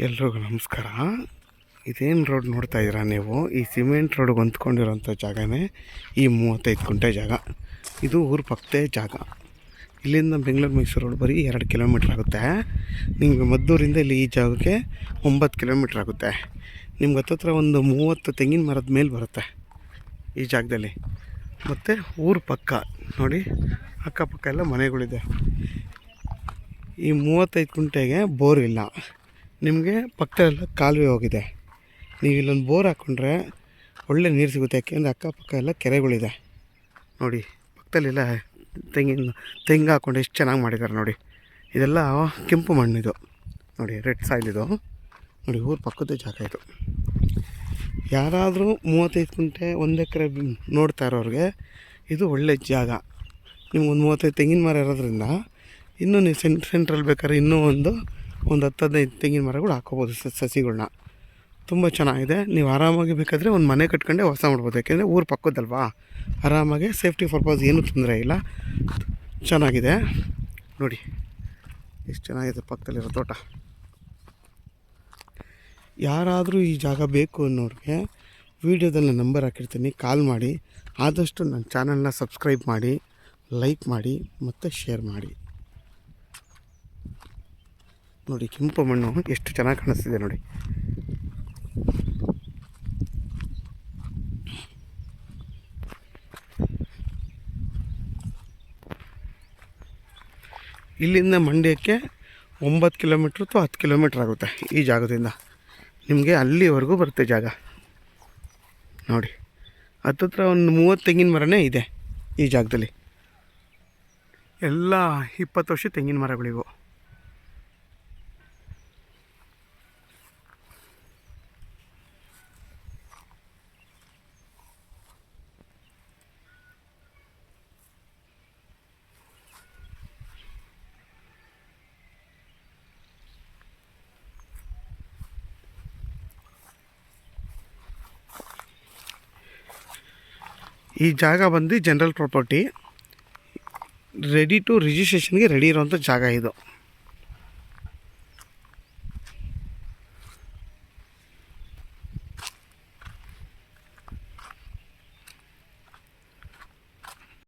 ಎಲ್ರಿಗೂ ನಮಸ್ಕಾರ. ಇದೇನು ರೋಡ್ ನೋಡ್ತಾ ಇದ್ದೀರಾ ನೀವು? ಈ ಸಿಮೆಂಟ್ ರೋಡ್ಗೆ ಹೊಂದ್ಕೊಂಡಿರೋಂಥ ಜಾಗನೇ ಈ 35 ಗುಂಟೆ ಜಾಗ. ಇದು ಊರ ಪಕ್ಕದೇ ಜಾಗ. ಇಲ್ಲಿಂದ ಬೆಂಗಳೂರು ಮೈಸೂರು ರೋಡ್ ಬರೀ 2 ಕಿಲೋಮೀಟ್ರ್ ಆಗುತ್ತೆ. ನಿಮಗೆ ಮದ್ದೂರಿಂದ ಇಲ್ಲಿ ಈ ಜಾಗಕ್ಕೆ 9 ಕಿಲೋಮೀಟ್ರ್ ಆಗುತ್ತೆ. ನಿಮ್ಗೆ ಹತ್ತತ್ರ ಒಂದು 30 ತೆಂಗಿನ ಮರದ ಮೇಲೆ ಬರುತ್ತೆ ಈ ಜಾಗದಲ್ಲಿ. ಮತ್ತು ಊರ ಪಕ್ಕ ನೋಡಿ, ಅಕ್ಕಪಕ್ಕ ಎಲ್ಲ ಮನೆಗಳಿದೆ. ಈ 35 ಗುಂಟೆಗೆ ಬೋರ್ ಇಲ್ಲ. ನಿಮಗೆ ಪಕ್ಕದಲ್ಲೆಲ್ಲ ಕಾಲುವೆ ಹೋಗಿದೆ. ನೀವು ಇಲ್ಲೊಂದು ಬೋರ್ ಹಾಕ್ಕೊಂಡ್ರೆ ಒಳ್ಳೆ ನೀರು ಸಿಗುತ್ತೆ. ಯಾಕೆಂದರೆ ಅಕ್ಕಪಕ್ಕ ಎಲ್ಲ ಕೆರೆಗಳಿದೆ ನೋಡಿ. ಪಕ್ಕದಲ್ಲೆಲ್ಲ ತೆಂಗು ಹಾಕ್ಕೊಂಡು ಎಷ್ಟು ಚೆನ್ನಾಗಿ ಮಾಡಿದ್ದಾರೆ ನೋಡಿ. ಇದೆಲ್ಲ ಕೆಂಪು ಮಣ್ಣಿದು ನೋಡಿ, ರೆಡ್ ಸಾಯಿಲ್ ಇದು ನೋಡಿ. ಊರ ಪಕ್ಕದ ಜಾಗ ಇದು. ಯಾರಾದರೂ 35 ಗುಂಟೆ 1 ಎಕರೆ ನೋಡ್ತಾ ಇರೋರಿಗೆ ಇದು ಒಳ್ಳೆ ಜಾಗ. ನಿಮ್ಗೊಂದು 35 ತೆಂಗಿನ ಮರ ಇರೋದ್ರಿಂದ ಇನ್ನೂ ನೀವು ಸೆಂಟ್ರಲ್ಲಿ ಬೇಕಾದ್ರೆ ಇನ್ನೂ ಒಂದು 10-15 ತೆಂಗಿನ ಮರಗಳು ಹಾಕೋಬೋದು, ಸಸಿಗಳನ್ನ. ತುಂಬ ಚೆನ್ನಾಗಿದೆ. ನೀವು ಆರಾಮಾಗಿ ಬೇಕಾದರೆ ಒಂದು ಮನೆ ಕಟ್ಕೊಂಡೆ ವಾಸ ಮಾಡ್ಬೋದು. ಯಾಕೆಂದರೆ ಊರು ಪಕ್ಕದಲ್ವಾ, ಆರಾಮಾಗಿ ಸೇಫ್ಟಿ ಪರ್ಪಸ್ ಏನೂ ತೊಂದರೆ ಇಲ್ಲ. ಚೆನ್ನಾಗಿದೆ ನೋಡಿ, ಎಷ್ಟು ಚೆನ್ನಾಗಿದೆ ಪಕ್ಕದಲ್ಲಿರೋ ತೋಟ. ಯಾರಾದರೂ ಈ ಜಾಗ ಬೇಕು ಅನ್ನೋರಿಗೆ ವೀಡಿಯೋದಲ್ಲಿ ನಂಬರ್ ಹಾಕಿರ್ತೀನಿ, ಕಾಲ್ ಮಾಡಿ. ಆದಷ್ಟು ನನ್ನ ಚಾನಲ್ನ ಸಬ್ಸ್ಕ್ರೈಬ್ ಮಾಡಿ, ಲೈಕ್ ಮಾಡಿ ಮತ್ತು ಶೇರ್ ಮಾಡಿ. ನೋಡಿ, ಕೆಂಪು ಮಣ್ಣು ಎಷ್ಟು ಚೆನ್ನಾಗಿ ಕಾಣಿಸ್ತಿದೆ ನೋಡಿ. ಇಲ್ಲಿಂದ ಮಂಡ್ಯಕ್ಕೆ 9 ಕಿಲೋಮೀಟ್ರ್ ಅಥವಾ 10 ಕಿಲೋಮೀಟ್ರ್ ಆಗುತ್ತೆ ಈ ಜಾಗದಿಂದ. ನಿಮಗೆ ಅಲ್ಲಿವರೆಗೂ ಬರುತ್ತೆ ಜಾಗ ನೋಡಿ. ಹತ್ತತ್ರ ಒಂದು 30 ತೆಂಗಿನ ಮರನೇ ಇದೆ ಈ ಜಾಗದಲ್ಲಿ. ಎಲ್ಲ 20 ವರ್ಷ ತೆಂಗಿನ ಮರಗಳಿವು. ಈ ಜಾಗ ಬಂದು ಜನರಲ್ ಪ್ರಾಪರ್ಟಿ, ರೆಡಿ ಟು ರಿಜಿಸ್ಟ್ರೇಷನ್ಗೆ ರೆಡಿ ಇರೋವಂಥ ಜಾಗ ಇದು.